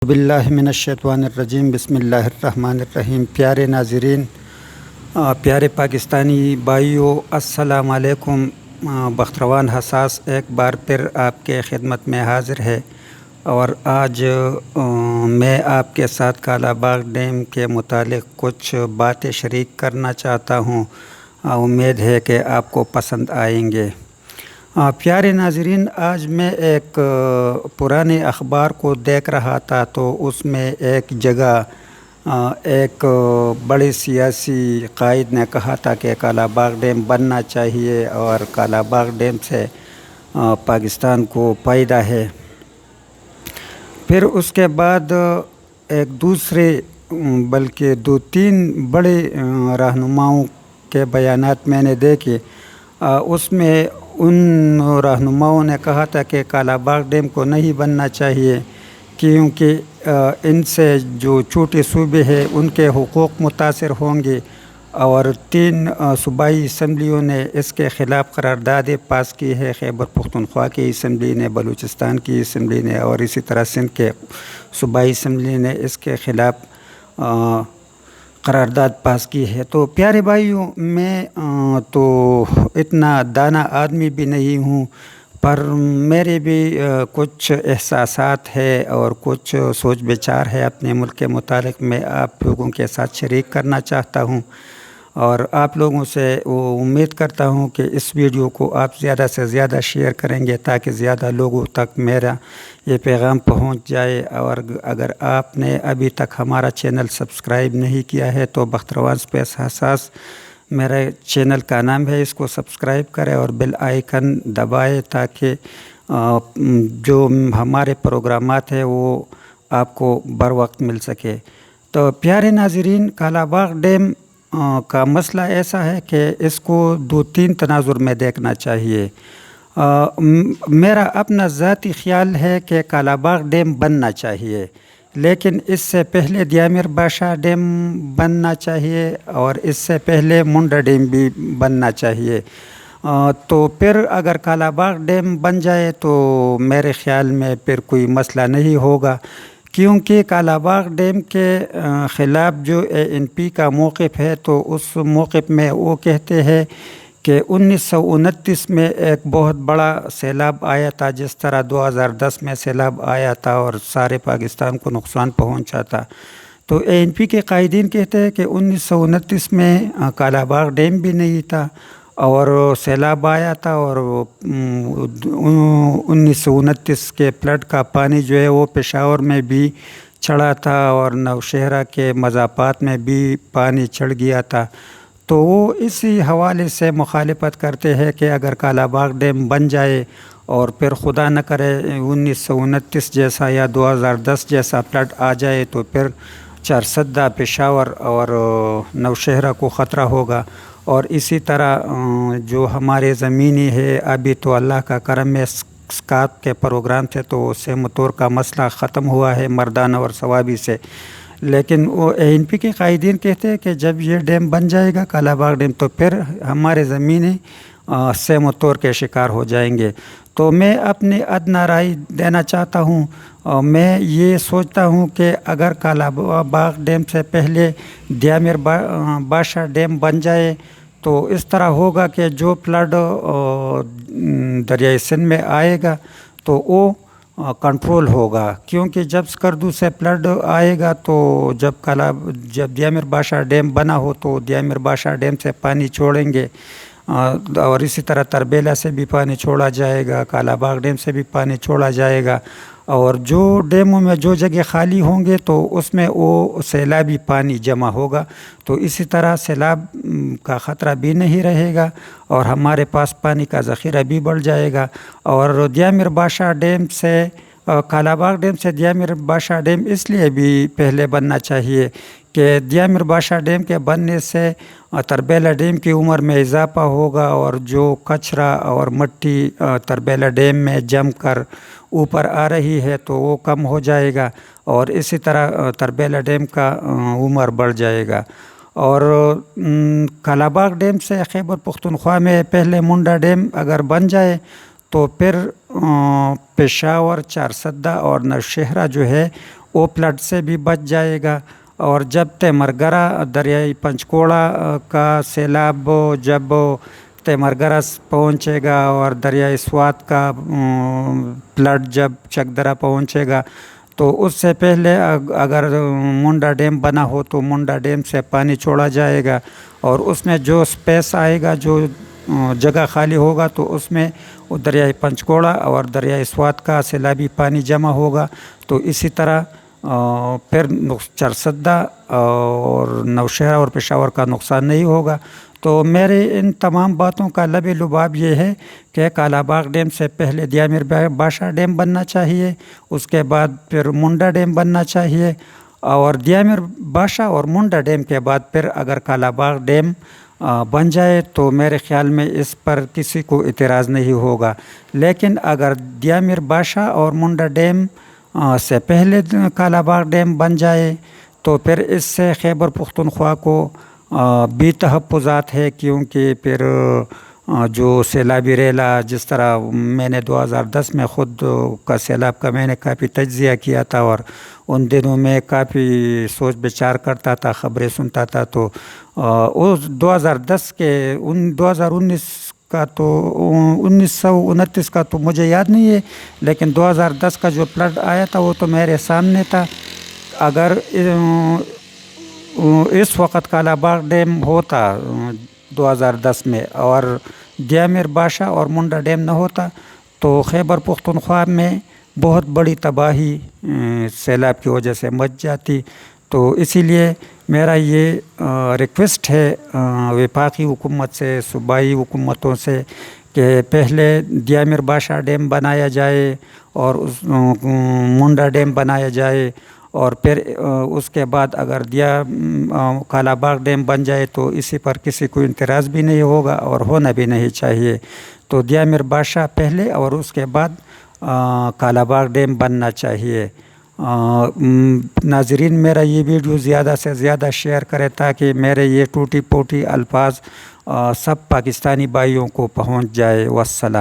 باللہ من الشیطان الرجیم بسم اللہ الرحمن الرحیم۔ پیارے ناظرین، پیارے پاکستانی بھائیوں، السلام علیکم۔ بختروان حساس ایک بار پھر آپ کے خدمت میں حاضر ہے اور آج میں آپ کے ساتھ کالا باغ ڈیم کے متعلق کچھ باتیں شریک کرنا چاہتا ہوں۔ امید ہے کہ آپ کو پسند آئیں گے۔ پیارے ناظرین، آج میں ایک پرانے اخبار کو دیکھ رہا تھا تو اس میں ایک جگہ ایک بڑے سیاسی قائد نے کہا تھا کہ کالا باغ ڈیم بننا چاہیے اور کالا باغ ڈیم سے پاکستان کو فائدہ ہے۔ پھر اس کے بعد ایک دوسرے بلکہ دو تین بڑے رہنماؤں کے بیانات میں نے دیکھے۔ اس میں ان رہنماؤں نے کہا تھا کہ کالا باغ ڈیم کو نہیں بننا چاہیے کیونکہ ان سے جو چھوٹے صوبے ہیں ان کے حقوق متاثر ہوں گے، اور 3 صوبائی اسمبلیوں نے اس کے خلاف قراردادیں پاس کی ہے۔ خیبر پختونخوا کی اسمبلی نے، بلوچستان کی اسمبلی نے اور اسی طرح سندھ کے صوبائی اسمبلی نے اس کے خلاف قرارداد پاس کی ہے۔ تو پیارے بھائیوں، میں تو اتنا دانا آدمی بھی نہیں ہوں، پر میرے بھی کچھ احساسات ہے اور کچھ سوچ بچار ہے اپنے ملک کے متعلق، میں آپ لوگوں کے ساتھ شریک کرنا چاہتا ہوں، اور آپ لوگوں سے امید کرتا ہوں کہ اس ویڈیو کو آپ زیادہ سے زیادہ شیئر کریں گے تاکہ زیادہ لوگوں تک میرا یہ پیغام پہنچ جائے۔ اور اگر آپ نے ابھی تک ہمارا چینل سبسکرائب نہیں کیا ہے تو بختروان اسپیس حساس میرے چینل کا نام ہے، اس کو سبسکرائب کریں اور بیل آئیکن دبائے تاکہ جو ہمارے پروگرامات ہیں وہ آپ کو بر وقت مل سکے۔ تو پیارے ناظرین، کالا باغ ڈیم کا مسئلہ ایسا ہے کہ اس کو 2-3 تناظر میں دیکھنا چاہیے۔ میرا اپنا ذاتی خیال ہے کہ کالا باغ ڈیم بننا چاہیے، لیکن اس سے پہلے دیامر باشا ڈیم بننا چاہیے اور اس سے پہلے منڈا ڈیم بھی بننا چاہیے۔ تو پھر اگر کالا باغ ڈیم بن جائے تو میرے خیال میں پھر کوئی مسئلہ نہیں ہوگا، کیونکہ کالا باغ ڈیم کے خلاف جو ANP کا موقف ہے تو اس موقف میں وہ کہتے ہیں کہ 1929 میں ایک بہت بڑا سیلاب آیا تھا، جس طرح 2010 میں سیلاب آیا تھا اور سارے پاکستان کو نقصان پہنچا تھا۔ تو ANP کے قائدین کہتے ہیں کہ 1929 میں کالا باغ ڈیم بھی نہیں تھا اور سیلاب آیا تھا، اور 1929 کے فلڈ کا پانی جو ہے وہ پشاور میں بھی چڑھا تھا اور نوشہرہ کے مضافات میں بھی پانی چڑھ گیا تھا۔ تو وہ اسی حوالے سے مخالفت کرتے ہیں کہ اگر کالا باغ ڈیم بن جائے اور پھر خدا نہ کرے 1929 جیسا یا 2010 جیسا فلڈ آ جائے تو پھر چارسدہ، پشاور اور نوشہرہ کو خطرہ ہوگا۔ اور اسی طرح جو ہمارے زمینی ہے، ابھی تو اللہ کا کرم ہے، اسکاٹ کے پروگرام سے تو سیمتور کا مسئلہ ختم ہوا ہے مردانہ اور ثوابی سے، لیکن وہ ANP کے قائدین کہتے ہیں کہ جب یہ ڈیم بن جائے گا کالا باغ ڈیم تو پھر ہمارے زمینیں سیمتور کے شکار ہو جائیں گے۔ تو میں اپنی ادنیٰ رائے دینا چاہتا ہوں، میں یہ سوچتا ہوں کہ اگر کالا باغ ڈیم سے پہلے دیامر باشا ڈیم بن جائے تو اس طرح ہوگا کہ جو فلڈ دریائے سندھ میں آئے گا تو وہ کنٹرول ہوگا، کیونکہ جب سکردو سے فلڈ آئے گا تو جب دیامر باشا ڈیم بنا ہو تو دیامر باشا ڈیم سے پانی چھوڑیں گے، اور اسی طرح تربیلا سے بھی پانی چھوڑا جائے گا، کالا باغ ڈیم سے بھی پانی چھوڑا جائے گا، اور جو ڈیموں میں جو جگہ خالی ہوں گے تو اس میں وہ سیلابی پانی جمع ہوگا، تو اسی طرح سیلاب کا خطرہ بھی نہیں رہے گا اور ہمارے پاس پانی کا ذخیرہ بھی بڑھ جائے گا۔ اور دیامر باشا ڈیم سے کالا باغ ڈیم سے دیامر باشا ڈیم اس لیے بھی پہلے بننا چاہیے کہ دیامر باشا ڈیم کے بننے سے تربیلا ڈیم کی عمر میں اضافہ ہوگا، اور جو کچرا اور مٹی تربیلا ڈیم میں جم کر اوپر آ رہی ہے تو وہ کم ہو جائے گا، اور اسی طرح تربیلا ڈیم کا عمر بڑھ جائے گا۔ اور کالا باغ ڈیم سے خیبر پختونخوا میں پہلے منڈا ڈیم اگر بن جائے تو پھر پشاور، چارسدہ اور نوشہرہ جو ہے وہ فلڈ سے بھی بچ جائے گا۔ اور جب تیمرگرہ دریائے پنچکوڑا کا سیلاب جب تیمرگرہ پہنچے گا اور دریائے سوات کا فلڈ جب چکدرہ پہنچے گا تو اس سے پہلے اگر منڈا ڈیم بنا ہو تو منڈا ڈیم سے پانی چھوڑا جائے گا، اور اس میں جو سپیس آئے گا، جو جگہ خالی ہوگا تو اس میں وہ دریائے پنچکوڑا اور دریائے سوات کا سیلابی پانی جمع ہوگا۔ تو اسی طرح پھر چرسدہ اور نوشہرہ اور پشاور کا نقصان نہیں ہوگا۔ تو میرے ان تمام باتوں کا لب لباب یہ ہے کہ کالا باغ ڈیم سے پہلے دیامر باشا ڈیم بننا چاہیے، اس کے بعد پھر منڈا ڈیم بننا چاہیے، اور دیامر باشا اور منڈا ڈیم کے بعد پھر اگر کالا باغ ڈیم بن جائے تو میرے خیال میں اس پر کسی کو اعتراض نہیں ہوگا۔ لیکن اگر دیامر باشا اور منڈا ڈیم سے پہلے کالا باغ ڈیم بن جائے تو پھر اس سے خیبر پختونخوا کو بھی تحفظات ہے، کیونکہ پھر جو سیلابی ریلا، جس طرح میں نے 2010 میں خود کا سیلاب کا میں نے کافی تجزیہ کیا تھا، اور ان دنوں میں کافی سوچ بچار کرتا تھا، خبریں سنتا تھا، تو اس 2010 کے 2019 کا تو 1929 کا تو مجھے یاد نہیں ہے، لیکن 2010 کا جو فلڈ آیا تھا وہ تو میرے سامنے تھا۔ اگر اس وقت کالا باغ ڈیم ہوتا 2010 میں اور دیامر باشا اور منڈا ڈیم نہ ہوتا تو خیبر پختونخوا میں بہت بڑی تباہی سیلاب کی وجہ سے مچ جاتی۔ تو اسی لیے میرا یہ ریکویسٹ ہے وفاقی حکومت سے، صوبائی حکومتوں سے، کہ پہلے دیامر باشا ڈیم بنایا جائے اور منڈا ڈیم بنایا جائے، اور پھر اس کے بعد اگر کالا باغ ڈیم بن جائے تو اسی پر کسی کو اعتراض بھی نہیں ہوگا اور ہونا بھی نہیں چاہیے۔ تو دیامر باشا پہلے اور اس کے بعد کالا باغ ڈیم بننا چاہیے۔ ناظرین، میرا یہ ویڈیو زیادہ سے زیادہ شیئر کرے تاکہ میرے یہ ٹوٹی پوٹی الفاظ سب پاکستانی بھائیوں کو پہنچ جائے۔ والسلام۔